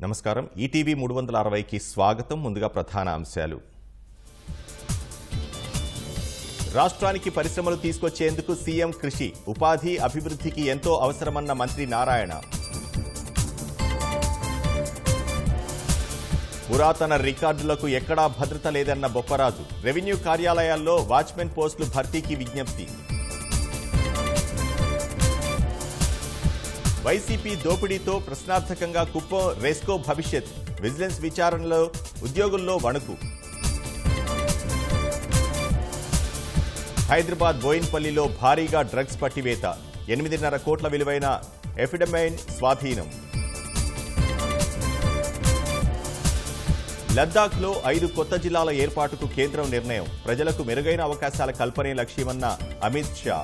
నమస్కారం. ఈటీవీ 360కి స్వాగతం. ముందుగా ప్రధాన అంశాలు. రాష్ట్రానికి పరిశ్రమలు తీసుకొచ్చేందుకు సీఎం కృషి, ఉపాధి అభివృద్ధికి ఎంతో అవసరమన్న మంత్రి నారాయణ. పురాతన రికార్డులకు ఎక్కడా భద్రత లేదన్న బొప్పరాజు. రెవెన్యూ కార్యాలయాల్లో వాచ్మెన్ పోస్టులు భర్తీకి విజ్ఞప్తి. వైసీపీ దోపిడీతో ప్రశ్నార్థకంగా కుప్పం రెస్కో భవిష్యత్. విజిలెన్స్ విచారణలో ఉద్యోగుల్లో వణుకు. హైదరాబాద్ బోయిన్పల్లిలో భారీగా డ్రగ్స్ పట్టివేత. 8.5 కోట్ల విలువైన ఎఫిడమైన్ స్వాధీనం. లద్దాఖ్లో 5 కొత్త జిల్లాల ఏర్పాటుకు కేంద్రం నిర్ణయం. ప్రజలకు మెరుగైన అవకాశాల కల్పనే లక్ష్యమన్న అమిత్ షా.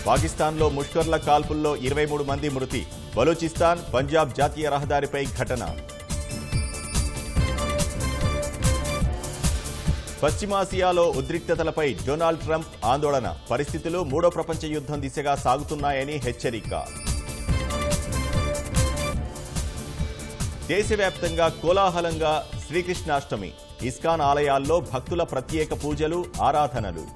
పాకిస్తాన్లో ముష్కర్ల కాల్పుల్లో 23 మంది మృతి. బలూచిస్తాన్ పంజాబ్ జాతీయ రహదారిపై ఘటన. పశ్చిమాసియాలో ఉద్రిక్తతలపై డొనాల్డ్ ట్రంప్ ఆందోళన. పరిస్థితులు మూడో ప్రపంచ యుద్ధం దిశగా సాగుతున్నాయని హెచ్చరిక. దేశవ్యాప్తంగా కోలాహలంగా శ్రీకృష్ణాష్టమి. ఇస్కాన్ ఆలయాల్లో భక్తుల ప్రత్యేక పూజలు, ఆరాధనలు.